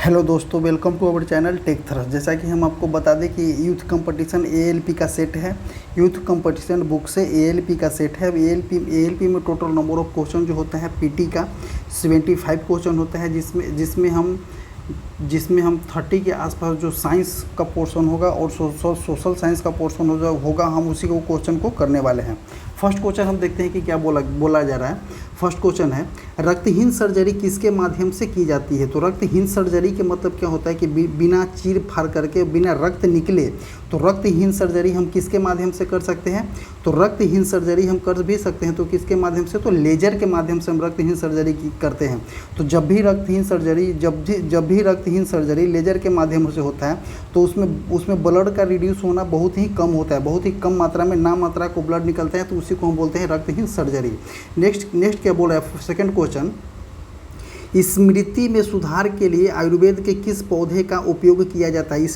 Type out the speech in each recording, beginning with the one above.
Hello दोस्तों, welcome to our channel Tech Thrust. जैसा कि हम आपको बता दें कि यूथ कंपटीशन एएलपी का सेट है। यूथ कंपटीशन बुक से एएलपी का सेट है। एएलपी में टोटल नंबर ऑफ क्वेश्चन जो होता है पीटी का 75 क्वेश्चन होता है, जिसमें हम 30 के आसपास जो साइंस का पोर्शन होगा और सोशल साइंस का पोर्शन होगा, हम उसी को क्वेश्चन को करने वाले हैं। फर्स्ट क्वेश्चन हम देखते हैं कि क्या बोला जा रहा है। फर्स्ट क्वेश्चन है, रक्तहीन सर्जरी किसके माध्यम से की जाती है। तो रक्तहीन सर्जरी के मतलब क्या होता है कि बिना चीर फाड़ करके बिना रक्त निकले तो रक्तहीन सर्जरी हम किसके माध्यम से कर सकते हैं। तो रक्तहीन सर्जरी हम कर भी सकते हैं, तो किसके माध्यम से, तो लेजर के माध्यम से हम रक्तहीन सर्जरी करते हैं। तो जब भी रक्तहीन सर्जरी लेजर के माध्यम से होता है तो उसमें ब्लड का रिड्यूस होना बहुत ही कम होता है, बहुत ही कम मात्रा में ना मात्रा को ब्लड निकलता है, तो उसी को हम बोलते हैं रक्तहीन सर्जरी। नेक्स्ट क्या बोल रहा है सेकंड क्वेश्चन, स्मृति में सुधार के लिए आयुर्वेद के किस पौधे का उपयोग किया जाता है।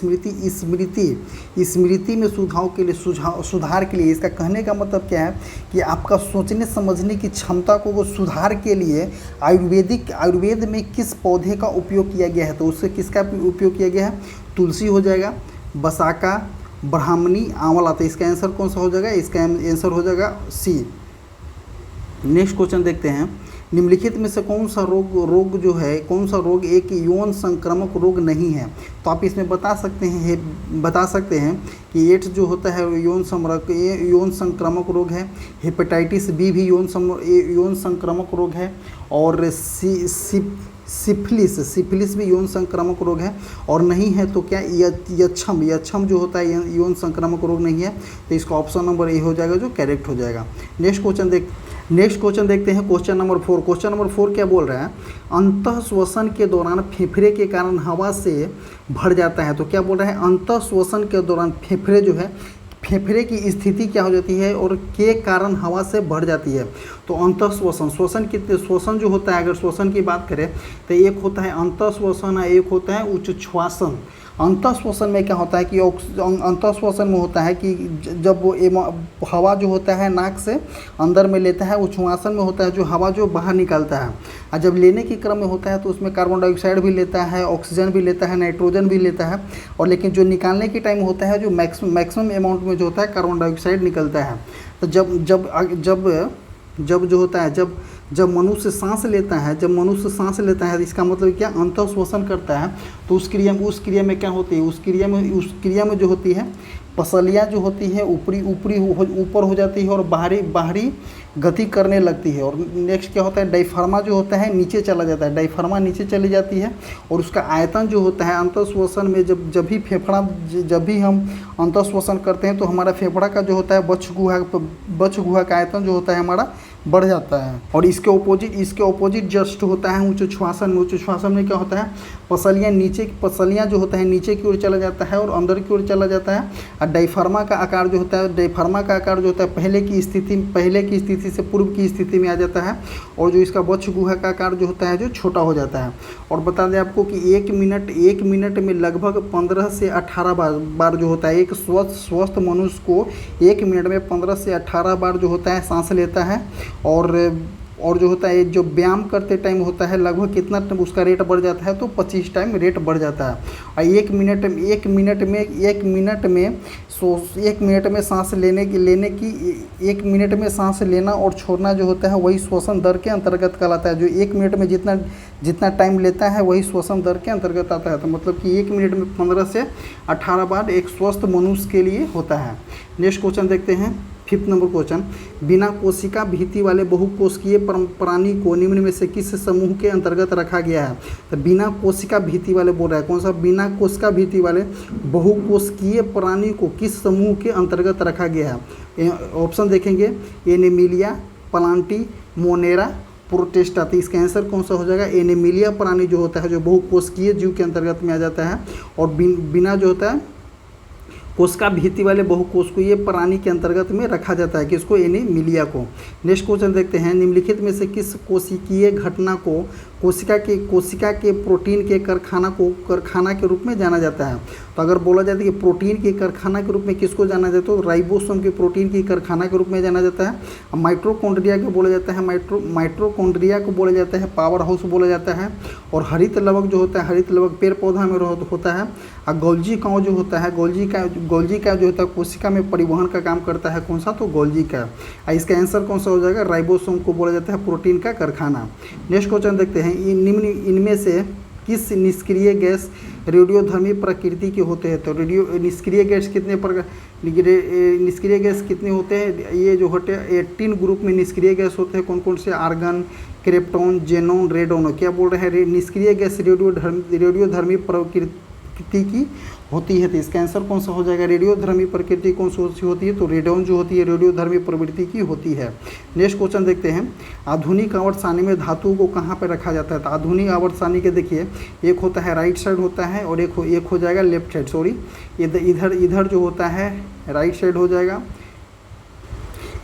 स्मृति में सुधार के लिए इसका कहने का मतलब क्या है कि आपका सोचने समझने की क्षमता को वो सुधार के लिए आयुर्वेद में किस पौधे का उपयोग किया गया है। तो उससे किसका उपयोग किया गया है, तुलसी हो जाएगा, बसाका, ब्राह्मणी, आंवला। तो इसका आंसर कौन सा हो जाएगा, इसका आंसर हो जाएगा सी। नेक्स्ट क्वेश्चन देखते हैं, निम्नलिखित में से कौन सा रोग एक यौन संक्रामक रोग नहीं है। तो आप इसमें बता सकते हैं कि एड्स जो होता है यौन संक्रामक रोग है, हेपेटाइटिस बी भी यौन संक्रामक रोग है, और सिफिलिस भी यौन संक्रामक रोग है, और नहीं है तो क्या यक्षम जो होता है यौन संक्रामक रोग नहीं है। तो इसका ऑप्शन नंबर ए हो जाएगा जो करेक्ट हो जाएगा। नेक्स्ट क्वेश्चन देखते हैं, क्वेश्चन नंबर 4। क्वेश्चन नंबर 4 क्या बोल रहा है, अंतः श्वसन के दौरान फेफड़े के कारण हवा से भर जाता है। तो क्या बोल रहा है, अंतः श्वसन के दौरान फेफड़े की स्थिति क्या हो जाती है और के कारण हवा से भर जाती है। तो अंतः श्वसन जो होता है, अगर श्वसन की बात करें तो एक होता है अंतः श्वसन, एक होता है उच्छ्वासन। अंतः श्वसन में क्या होता है कि अंतः श्वसन में होता है कि जब वो हवा जो होता है नाक से अंदर में लेता है, उच्छ्वासन में होता है जो हवा जो बाहर निकालता है। और जब लेने के क्रम में होता है तो उसमें कार्बन डाइऑक्साइड भी लेता है, ऑक्सीजन भी लेता है, नाइट्रोजन भी लेता है, और लेकिन जो निकालने के टाइम होता है जो मैक्सिमम अमाउंट में जो होता है कार्बन डाइऑक्साइड निकलता है। तो जब जो होता है जब मनुष्य सांस लेता है, इसका मतलब क्या, अंतः श्वसन करता है। तो उस क्रिया में क्या होती है, उस क्रिया में जो होती है पसलियाँ जो होती है ऊपर हो जाती है और बाहरी गति करने लगती है। और नेक्स्ट क्या होता है, डायफ्रामा जो होता है नीचे चला जाता है, डायफ्रामा नीचे चली जाती है, और उसका आयतन जो होता है अंतः श्वसन में जब भी हम अंतः श्वसन करते हैं तो हमारा फेफड़ा का जो होता है बच्छ गुहा का आयतन जो होता है हमारा बढ़ जाता है। और इसके ओपोजिट जस्ट होता है उच्छ्वासन में क्या होता है, पसलियाँ जो होता है नीचे की ओर चला जाता है और अंदर की ओर चला जाता है। और डायफ्रामा का आकार जो होता है पहले की स्थिति से पूर्व की स्थिति में आ जाता है, और जो इसका बच्छ गुहा का आकार जो होता है जो छोटा हो जाता है। और बता दें आपको कि एक मिनट में लगभग 15 से 18 बार जो होता है, एक स्वस्थ मनुष्य को 1 मिनट में 15 से 18 बार जो होता है सांस लेता है। और जो होता है जो व्यायाम करते टाइम होता है लगभग कितना उसका रेट बढ़ जाता है, तो 25 टाइम रेट बढ़ जाता है। और एक मिनट में सांस एक मिनट में सांस लेना और छोड़ना जो होता है वही श्वसन दर के अंतर्गत कहलाता है। जो 1 मिनट में जितना टाइम लेता है वही श्वसन दर के अंतर्गत आता है। तो मतलब कि 1 मिनट में 15 से 18 बार एक स्वस्थ मनुष्य के लिए होता है। नेक्स्ट क्वेश्चन देखते हैं, 5th नंबर क्वेश्चन, बिना कोशिका भित्ति वाले बहुकोशिकीय प्राणी को निम्न में से किस समूह के अंतर्गत रखा गया है। तो बिना कोशिका भित्ति वाले बोल रहा है, कौन सा, बिना कोशिका भित्ति वाले बहुकोशिकीय प्राणी को किस समूह के अंतर्गत रखा गया है। ऑप्शन देखेंगे, एनीमिलिया, प्लांटी, मोनेरा, प्रोटिस्टा। तो इसका आंसर कौन सा हो जाएगा, एनीमिलिया प्राणी जो होता है जो बहुकोशिकीय जीव के अंतर्गत में आ जाता है, और बिना जो होता है कोशिका भित्ति वाले बहुकोशिकीय प्राणी के अंतर्गत में रखा जाता है, किसको, एनीमिलिया को। नेक्स्ट क्वेश्चन देखते हैं, निम्नलिखित में से किस कोशिकीय घटना को कोशिका के प्रोटीन के कारखाना के रूप में जाना जाता है। तो अगर बोला जाता है कि प्रोटीन के कारखाना के रूप में किसको जाना जाता है, तो राइबोसोम के प्रोटीन के कारखाना के रूप में जाना जाता है। माइटोकॉन्ड्रिया को बोला जाता है माइटोकॉन्ड्रिया को बोला जाता है पावर हाउस बोला जाता है। और हरित लवक जो होता है, हरित लवक पेड़ पौधा में होता है। और गोल्जी काव जो होता है, गोल्जी का जो होता है कोशिका में परिवहन का काम करता है। कौन सा, तो गोल्जी का। इसका आंसर कौन सा हो जाएगा, राइबोसोम को बोला जाता है प्रोटीन का कारखाना। नेक्स्ट क्वेश्चन देखते हैं, इनमें से किस निष्क्रिय गैस रेडियोधर्मी प्रकृति के होते हैं। तो निष्क्रिय गैस कितने प्रकार, निष्क्रिय गैस कितने होते हैं, ये जो होते हैं 18 ग्रुप में निष्क्रिय गैस होते हैं। कौन कौन से, आर्गन, क्रिप्टॉन, जेनॉन, रेडोन। क्या बोल रहे हैं, निष्क्रिय गैस रेडियोधर्मी प्रकृति की होती है। तो इसका आंसर कौन सा हो जाएगा, रेडियोधर्मी प्रकृति कौन सी होती है, तो रेडोन जो होती है रेडियोधर्मी प्रवृत्ति की होती है। नेक्स्ट क्वेश्चन देखते हैं, आधुनिक आवर्त सारणी में धातुओं को कहाँ पर रखा जाता है। तो आधुनिक आवर्त सारणी के देखिए, एक होता है राइट साइड होता है और एक हो जाएगा लेफ्ट साइड, सॉरी इधर जो होता है राइट साइड हो जाएगा,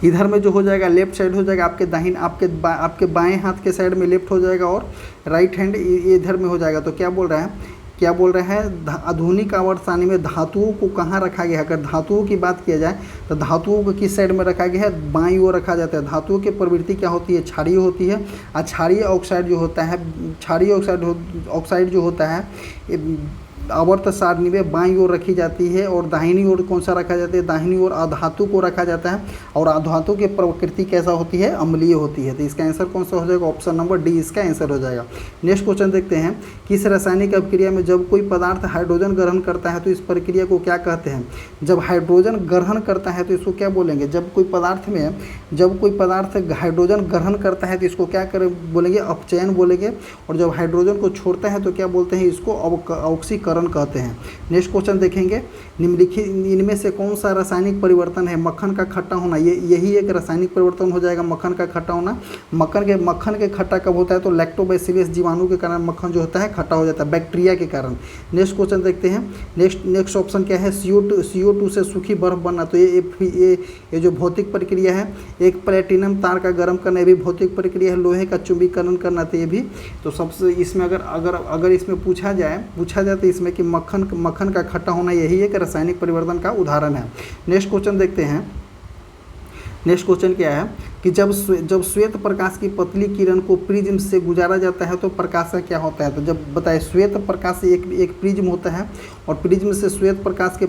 इधर में जो हो जाएगा लेफ्ट साइड हो जाएगा, आपके बाएं हाथ के साइड में लेफ्ट हो जाएगा और राइट हैंड इधर में हो जाएगा। तो क्या बोल रहे हैं आधुनिक आवर्त सारणी में धातुओं को कहाँ रखा गया है। अगर धातुओं की बात किया जाए तो धातुओं को किस साइड में रखा गया है, बाईं ओर रखा जाता है। धातुओं की प्रवृत्ति क्या होती है, क्षारीय होती है। और क्षारीय ऑक्साइड जो होता है, क्षारीय ऑक्साइड जो होता है आवर्त सारणी में बाईं ओर रखी जाती है। और दाहिनी ओर कौन सा रखा जाता है, दाहिनी ओर अधातु को रखा जाता है। और अधातु की प्रकृति कैसा होती है, अम्लीय होती है। तो इसका आंसर कौन सा हो जाएगा, ऑप्शन नंबर डी इसका आंसर हो जाएगा। नेक्स्ट क्वेश्चन देखते हैं, किस रासायनिक अभिक्रिया में जब कोई पदार्थ हाइड्रोजन ग्रहण करता है तो इस प्रक्रिया को क्या कहते हैं। जब हाइड्रोजन ग्रहण करता है तो इसको क्या बोलेंगे, जब कोई पदार्थ हाइड्रोजन ग्रहण करता है तो इसको क्या बोलेंगे, अपचयन बोलेंगे। और जब हाइड्रोजन को छोड़ता है तो क्या बोलते हैं, इसको ऑक्सीकरण कहते हैं। नेक्स्ट क्वेश्चन देखेंगे, निम्नलिखित इनमें से कौन सा रासायनिक परिवर्तन है, मक्खन का खट्टा होना। यही एक रासायनिक परिवर्तन हो जाएगा, मक्खन का खट्टा होना। मक्खन के खट्टा कब होता है, तो लैक्टोबैसिलस जीवाणु के कारण मक्खन जो होता है खट्टा हो जाता है, बैक्टीरिया के कारण। नेक्स्ट क्वेश्चन देखते हैं, नेक्स्ट ऑप्शन क्या है, CO2 से सूखी बर्फ बनना। तो ये जो भौतिक प्रक्रिया है, एक प्लेटिनम तार का गर्म करना ये भी भौतिक प्रक्रिया है, लोहे का चुंबकीकरण करना तो ये भी। तो सबसे इसमें अगर इसमें पूछा जाए तो इसमें कि मक्खन का खट्टा होना यही एक रासायनिक परिवर्तन का उदाहरण है। नेक्स्ट क्वेश्चन देखते हैं, नेक्स्ट क्वेश्चन क्या है कि जब श्वेत प्रकाश की पतली किरण को प्रिज्म से गुजारा जाता है तो प्रकाश का क्या होता है। तो जब बताए श्वेत प्रकाश एक प्रिज्म होता है और प्रिज्म से श्वेत प्रकाश के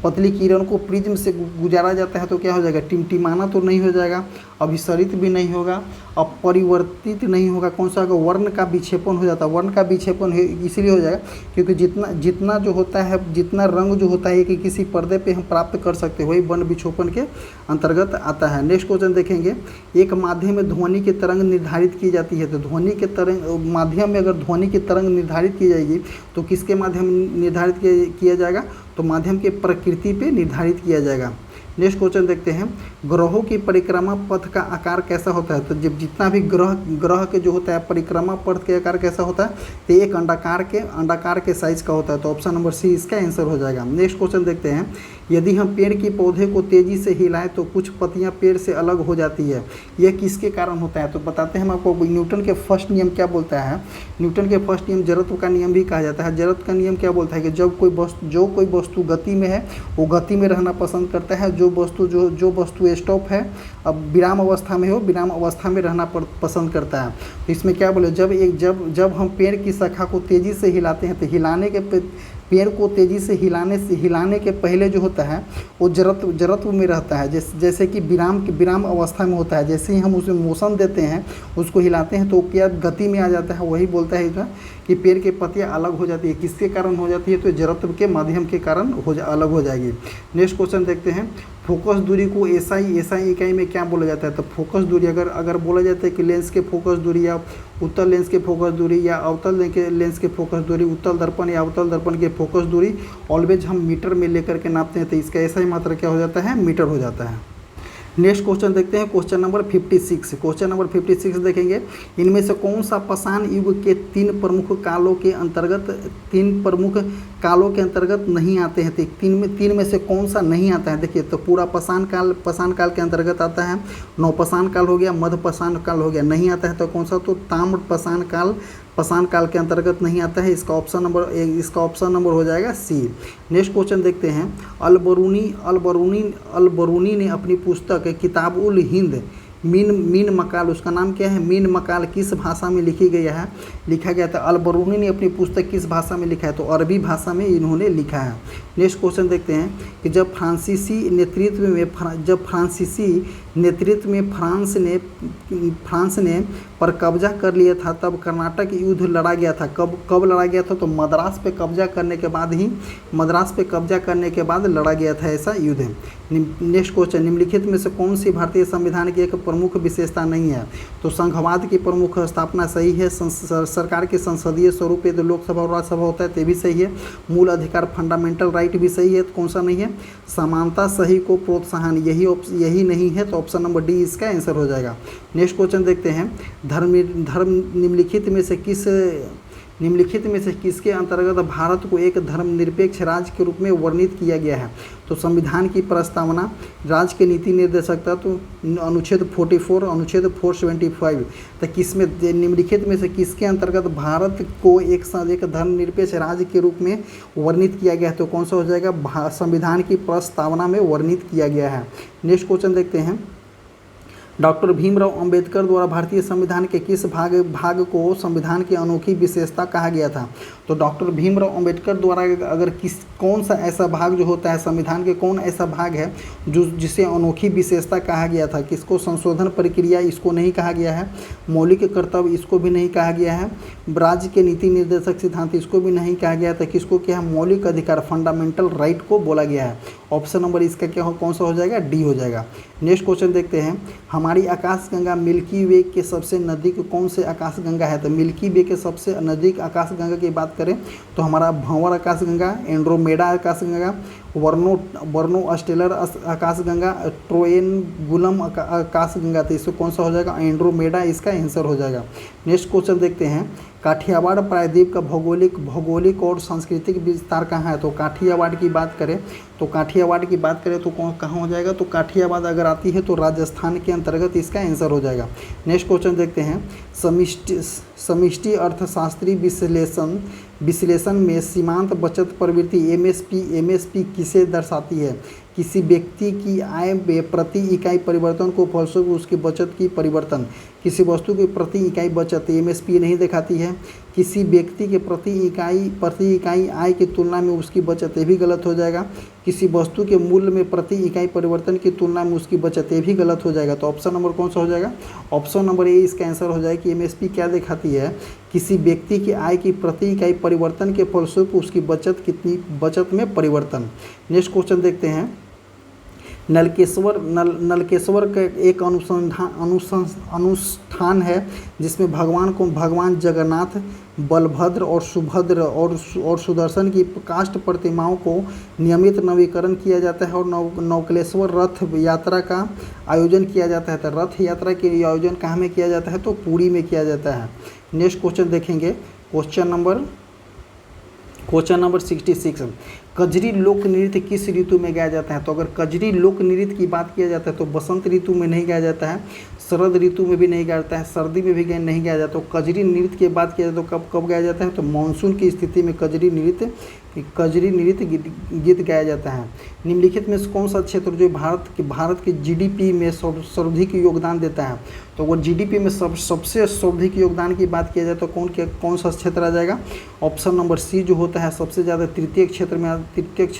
पतली किरण को प्रिज्म से गुजारा जाता है तो क्या हो जाएगा, टिमटिमाना तो नहीं हो जाएगा, अभिसरित भी नहीं होगा, अपरिवर्तित नहीं होगा। कौन सा होगा, वर्ण का विक्षेपण हो जाता है। वर्ण का विक्षेपण इसीलिए हो जाएगा क्योंकि जितना जो होता है, जितना रंग जो होता है कि किसी पर्दे पे हम प्राप्त कर सकते हैं वही वर्ण विक्षेपण के अंतर्गत आता है। नेक्स्ट क्वेश्चन देखेंगे, एक माध्यम में ध्वनि की तरंग निर्धारित की जाती है। तो ध्वनि के तरंग माध्यम में अगर ध्वनि की तरंग निर्धारित की जाएगी तो किसके माध्यम निर्धारित किया जाएगा, तो माध्यम के प्रकृति पे निर्धारित किया जाएगा। नेक्स्ट क्वेश्चन देखते हैं, ग्रहों की परिक्रमा पथ का आकार कैसा होता है। तो जब जितना भी ग्रह के जो होता है परिक्रमा पथ के आकार कैसा होता है, तो एक अंडाकार के साइज का होता है। तो ऑप्शन नंबर सी इसका आंसर हो जाएगा। नेक्स्ट क्वेश्चन देखते हैं, यदि हम पेड़ की पौधे को तेजी से हिलाएं तो कुछ पत्तियां पेड़ से अलग हो जाती है, यह किसके कारण होता है। तो बताते हैं हम आपको, न्यूटन के फर्स्ट नियम क्या बोलता है। न्यूटन के फर्स्ट नियम जड़त्व का नियम भी कहा जाता है। जड़त्व का नियम क्या बोलता है कि जब कोई वस्तु गति में है वो गति में रहना पसंद करता है, जो वस्तु स्टॉप है, अब विराम अवस्था में हो, विराम अवस्था में रहना पसंद करता है। तो इसमें क्या बोले, जब हम पेड़ की शाखा को तेज़ी से हिलाते हैं तो पेड़ को तेज़ी से हिलाने के पहले जो होता है वो जड़त्व में रहता है, जैसे कि विराम अवस्था में होता है। जैसे ही हम उसमें मोशन देते हैं, उसको हिलाते हैं तो क्या गति में आ जाता है, वही बोलता है कि पेड़ की पत्तियां अलग हो जाती है। किसके कारण हो जाती है, तो जड़त्व के माध्यम के कारण अलग हो जाएगी। नेक्स्ट क्वेश्चन देखते हैं, फोकस दूरी को एसआई इकाई में क्या बोला जाता है। तो फोकस दूरी अगर बोला जाता है कि लेंस के फोकस दूरी या उत्तल लेंस के फोकस दूरी या अवतल लेंस के फोकस दूरी, उत्तल दर्पण या अवतल दर्पण के फोकस दूरी ऑलवेज हम मीटर में लेकर के नापते हैं, तो इसका एसआई मात्रा क्या हो जाता है, मीटर हो जाता है। नेक्स्ट क्वेश्चन देखते हैं, क्वेश्चन नंबर 56। क्वेश्चन नंबर 56 देखेंगे, इनमें से कौन सा पाषाण युग के 3 प्रमुख कालों के अंतर्गत 3 प्रमुख कालों के अंतर्गत नहीं आते हैं, तो तीन में से कौन सा नहीं आता है? देखिए, तो पूरा पाषाण काल के अंतर्गत आता है, नवपाषाण काल हो गया, मध्यपाषाण काल हो गया। नहीं आता है तो कौन सा? तो ताम्र पाषाण काल के अंतर्गत नहीं आता है। इसका ऑप्शन नंबर हो जाएगा सी। नेक्स्ट क्वेश्चन देखते हैं। अल-बरूनी ने अपनी पुस्तक किताब उल हिंद मीन मकाल, उसका नाम क्या है? मीन मकाल किस भाषा में लिखा गया था? अल-बरूनी ने अपनी पुस्तक किस भाषा में लिखा है? तो अरबी भाषा में इन्होंने लिखा है। नेक्स्ट क्वेश्चन देखते हैं कि जब फ्रांसीसी नेतृत्व में फ्रांस ने पर कब्जा कर लिया था, तब कर्नाटक युद्ध लड़ा गया था। कब लड़ा गया था? तो मद्रास पे कब्जा करने के बाद लड़ा गया था ऐसा युद्ध। नेक्स्ट क्वेश्चन, निम्नलिखित में से कौन सी भारतीय संविधान की एक प्रमुख विशेषता नहीं है? तो संघवाद की प्रमुख स्थापना सही है। सरकार के संसदीय स्वरूप है, तो लोकसभा और राज्यसभा होता है, तो भी सही है। मूल अधिकार फंडामेंटल राइट भी सही है, तो कौन सा नहीं है? समानता सही को प्रोत्साहन, यही नहीं है, तो ऑप्शन नंबर डी इसका आंसर हो जाएगा। नेक्स्ट क्वेश्चन देखते हैं। धर्म निम्नलिखित में से किसके अंतर्गत भारत को एक धर्मनिरपेक्ष राज्य के रूप में वर्णित किया गया है? तो संविधान की प्रस्तावना, राज्य के नीति निर्देशकता, तो अनुच्छेद 44, अनुच्छेद 475, तो किसमें निम्नलिखित में से किसके अंतर्गत भारत को एक धर्मनिरपेक्ष राज्य के रूप में वर्णित किया गया है? तो कौन सा हो जाएगा? संविधान की प्रस्तावना में वर्णित किया गया है। नेक्स्ट क्वेश्चन देखते हैं। डॉक्टर भीमराव अंबेडकर द्वारा भारतीय संविधान के किस भाग को संविधान की अनोखी विशेषता कहा गया था? तो डॉक्टर भीमराव अंबेडकर द्वारा अगर कौन सा ऐसा भाग जो होता है संविधान के, कौन ऐसा भाग है जिसे अनोखी विशेषता कहा गया था? किसको? संशोधन प्रक्रिया, इसको नहीं कहा गया है। मौलिक कर्तव्य, इसको भी नहीं कहा गया है। राज्य के नीति निर्देशक सिद्धांत, इसको भी नहीं कहा गया था। किसको क्या है? मौलिक अधिकार फंडामेंटल राइट को बोला गया है। ऑप्शन नंबर इसका क्या हो, कौन सा हो जाएगा? डी हो जाएगा। नेक्स्ट क्वेश्चन देखते हैं। हमारी आकाशगंगा मिल्की वे के सबसे नज़दीक कौन से आकाशगंगा है? तो मिल्की वे के सबसे नज़दीक आकाशगंगा की बात करें तो हमारा भंवर आकाशगंगा, एंड्रोमेडा आकाशगंगा, वर्नो स्टेलर आकाशगंगा, ट्रोएनगुलम आकाशगंगा, तो इसको कौन सा हो जाएगा? एंड्रोमेडा इसका आंसर हो जाएगा। नेक्स्ट क्वेश्चन देखते हैं। काठियावाड़ प्रायद्वीप का भौगोलिक और सांस्कृतिक विस्तार कहाँ है? तो काठियावाड़ की बात करें तो कहाँ हो जाएगा? तो काठियावाड़ अगर आती है तो राजस्थान के अंतर्गत इसका आंसर हो जाएगा। नेक्स्ट क्वेश्चन देखते हैं। समष्टि अर्थशास्त्री विश्लेषण में सीमांत बचत प्रवृत्ति एमएसपी किसे दर्शाती है? किसी व्यक्ति की आय में प्रति इकाई परिवर्तन को फलस्वरूप उसकी बचत की परिवर्तन। किसी वस्तु की प्रति इकाई बचत एमएसपी नहीं दिखाती है। किसी व्यक्ति के प्रति इकाई आय की तुलना में उसकी बचत, ये भी गलत हो जाएगा। किसी वस्तु के मूल्य में प्रति इकाई परिवर्तन की तुलना में उसकी बचत, ये भी गलत हो जाएगा। तो ऑप्शन नंबर कौन सा हो जाएगा? ऑप्शन नंबर ए इसका आंसर हो जाएगा कि एमएसपी क्या दिखाती है? किसी व्यक्ति की आय की प्रति इकाई परिवर्तन के फलस्वरूप उसकी बचत में परिवर्तन। नेक्स्ट क्वेश्चन देखते हैं। नलकेश्वर का एक अनुष्ठान है जिसमें भगवान जगन्नाथ, बलभद्र और सुभद्र और सुदर्शन की काष्ठ प्रतिमाओं को नियमित नवीकरण किया जाता है और नवकलेश्वर रथ यात्रा का आयोजन किया जाता है। तो रथ यात्रा के आयोजन कहाँ में किया जाता है? तो पुरी में किया जाता है। नेक्स्ट क्वेश्चन देखेंगे। Question number 66। कजरी लोक नृत्य किस ऋतु में गाया जाता है? तो अगर कजरी लोक नृत्य की बात किया जाता है तो बसंत ऋतु में नहीं गाया जाता है, शरद ऋतु में भी नहीं गाया जाता है, सर्दी में भी नहीं गाया जाता। तो कजरी नृत्य की बात किया जाए तो कब गाया जाता है? तो मानसून की स्थिति में कजरी नृत्य गीत गाया जाता है। निम्नलिखित में कौन सा क्षेत्र जो भारत के जीडीपी में सर्वाधिक योगदान देता है? तो वो जीडीपी में सबसे सर्वाधिक योगदान की बात किया जाए तो कौन सा क्षेत्र आ जाएगा? ऑप्शन नंबर सी जो होता है सबसे ज़्यादा तृतीय क्षेत्र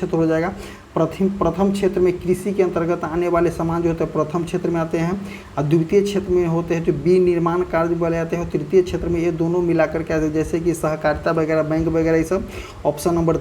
हो जाएगा। प्रथम क्षेत्र में कृषि के अंतर्गत आने वाले सामान जो होते हैं प्रथम क्षेत्र में आते हैं, और द्वितीय क्षेत्र में होते हैं जो विनिर्माण कार्य वाले आते हैं, और तृतीय क्षेत्र में ये दोनों मिलाकर के आते हैं जैसे कि सहकारिता वगैरह, बैंक वगैरह, ये सब ऑप्शन नंबर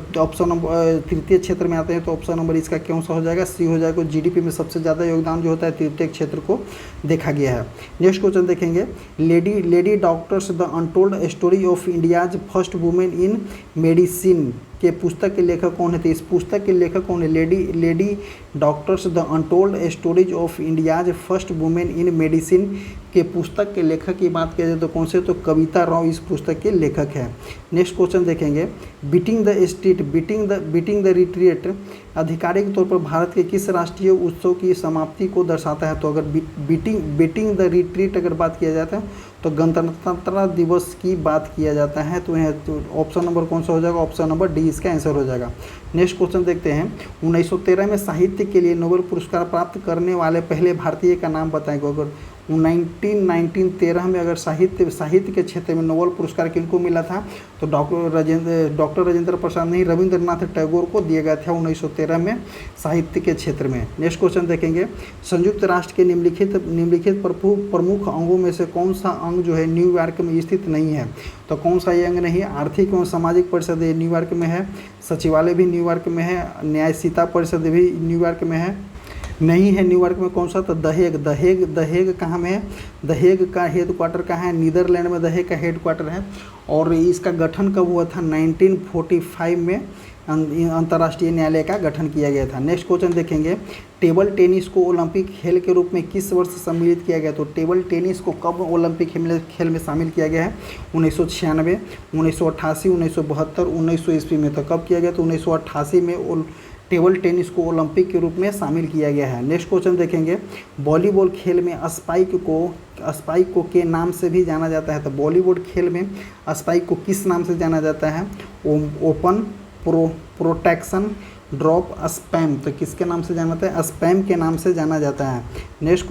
तृतीय क्षेत्र में आते हैं। तो ऑप्शन नंबर इसका कौन सा हो जाएगा? सी हो जाएगा। जीडीपी में सबसे ज़्यादा योगदान जो होता है तृतीय क्षेत्र को देखा गया है। नेक्स्ट क्वेश्चन देखेंगे। Lady doctors the untold story of India's first women in medicine के पुस्तक के लेखक कौन है? तो इस पुस्तक के लेखक कौन है? Lady doctors the untold stories of India's first women in medicine के पुस्तक के लेखक की बात किया जाए तो कौन से? तो कविता राव इस पुस्तक के लेखक है। नेक्स्ट क्वेश्चन देखेंगे, beating the state beating the retreat आधिकारिक तौर पर भारत के किस राष्ट्रीय उत्सव की समाप्ति को दर्शाता है? तो अगर बीटिंग द रिट्रीट अगर बात किया जाता है तो गणतंत्र दिवस की बात किया जाता है। तो यह तो ऑप्शन नंबर कौन सा हो जाएगा? ऑप्शन नंबर डी इसका आंसर हो जाएगा। नेक्स्ट क्वेश्चन देखते हैं, 1913 में साहित्य के लिए नोबेल पुरस्कार प्राप्त करने वाले पहले भारतीय का नाम बताएंगे। अगर 1913 में अगर साहित्य के क्षेत्र में नोबेल पुरस्कार किनको मिला था? तो डॉक्टर राजेंद्र प्रसाद नहीं, रविंद्रनाथ टैगोर को दिया गया था 1913 में साहित्य के क्षेत्र में। नेक्स्ट क्वेश्चन देखेंगे, संयुक्त राष्ट्र के निम्नलिखित प्रमुख अंगों में से कौन सा अंग जो है न्यूयॉर्क में स्थित नहीं है? तो कौन सा ये अंग नहीं है? आर्थिक एवं सामाजिक परिषद ये न्यूयॉर्क में है, सचिवालय भी न्यूयॉर्क में है, न्यायशीता परिषद भी न्यूयॉर्क में है, नहीं है न्यूयॉर्क में कौन सा? तो दहेग कहाँ में है? दहेग का हेड क्वार्टर कहाँ है? नीदरलैंड में दहेग का हेड क्वार्टर है। और इसका गठन कब हुआ था? 1945 में अंतर्राष्ट्रीय न्यायालय का गठन किया गया था। नेक्स्ट क्वेश्चन देखेंगे, टेबल टेनिस को ओलंपिक खेल के रूप में किस वर्ष सम्मिलित किया गया? तो टेबल टेनिस को कब ओलंपिक खेल में शामिल किया गया है? 1996, 1988, 1972, 1900 ईस्वी में। तो कब किया गया? तो 1988 में टेबल टेनिस को ओलंपिक के रूप में शामिल किया गया है। नेक्स्ट क्वेश्चन देखेंगे, वॉलीबॉल खेल में स्पाइक को के नाम से भी जाना जाता है। तो बॉलीवुड खेल में स्पाइक को किस नाम से जाना जाता है? Open protection drop spam. तो किसके नाम से जाना जाता है? स्पैम के नाम से जाना जाता है। नेक्स्ट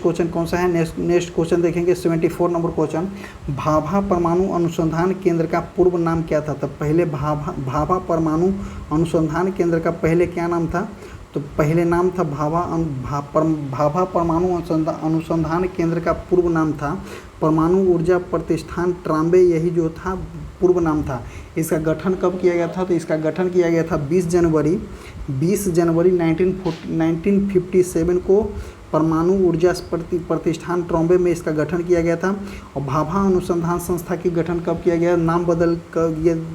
क्वेश्चन कौन सा है? नेक्स्ट क्वेश्चन देखेंगे 74 नंबर क्वेश्चन, भाभा परमाणु अनुसंधान केंद्र का पूर्व नाम क्या था? तो पहले भाभा परमाणु अनुसंधान केंद्र का पहले क्या नाम था? तो पहले नाम था भाभा परमाणु अनुसंधान केंद्र का पूर्व नाम था परमाणु ऊर्जा प्रतिष्ठान ट्राम्बे, यही जो था पूर्व नाम था। इसका गठन कब किया गया था? तो इसका गठन किया गया था 20 जनवरी 1957 को परमाणु ऊर्जा प्रतिष्ठान ट्रॉम्बे में इसका गठन किया गया था। और भाभा अनुसंधान संस्था की गठन कब किया गया? नाम बदल कर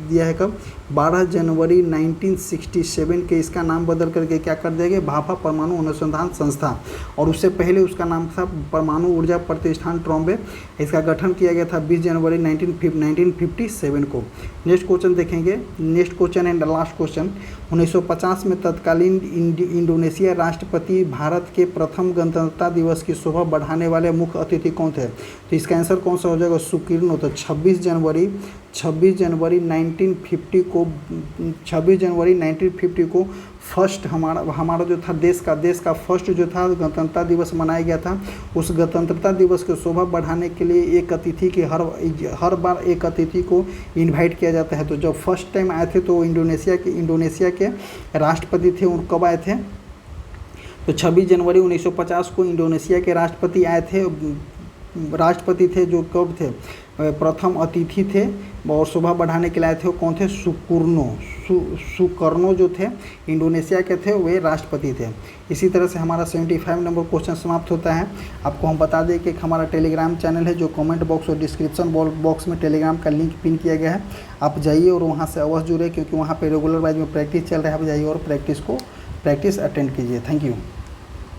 दिया है कब? 12 जनवरी 1967 के इसका नाम बदल करके क्या कर दिया गया? भाभा परमाणु अनुसंधान संस्था। और उससे पहले उसका नाम था परमाणु ऊर्जा प्रतिष्ठान ट्रॉम्बे। इसका गठन किया गया था 20 जनवरी 1957 को। नेक्स्ट क्वेश्चन देखेंगे, next question and last question, 1950 में तत्कालीन इंडोनेशिया राष्ट्रपति भारत के प्रथम गणतंत्रता दिवस की शोभा बढ़ाने वाले मुख्य अतिथि कौन थे? तो इसका आंसर कौन सा हो जाएगा? सुकीर्णो। तो 26 जनवरी 1950 को फर्स्ट हमारा जो था देश का फर्स्ट जो था गणतंत्रता दिवस मनाया गया था। उस गणतंत्रता दिवस की शोभा बढ़ाने के लिए एक अतिथि की हर बार एक अतिथि को इनवाइट किया जाता है। तो जब फर्स्ट टाइम आए थे तो इंडोनेशिया के राष्ट्रपति थे, उन कब आए थे? तो 26 जनवरी 1950 को इंडोनेशिया के राष्ट्रपति आए थे। राष्ट्रपति थे जो कब थे? प्रथम अतिथि थे और शोभा बढ़ाने के लिए आए थे। वो कौन थे? सुकर्नो जो थे इंडोनेशिया के थे, वे राष्ट्रपति थे। इसी तरह से हमारा 75 नंबर क्वेश्चन समाप्त होता है। आपको हम बता दें कि हमारा टेलीग्राम चैनल है जो कमेंट बॉक्स और डिस्क्रिप्शन बॉक्स में टेलीग्राम का लिंक पिन किया गया है। आप जाइए और वहाँ से अवश्य जुड़े, क्योंकि वहाँ पे रेगुलर वाइज में प्रैक्टिस चल रहा है। आप जाइए और प्रैक्टिस अटेंड कीजिए। Thank you.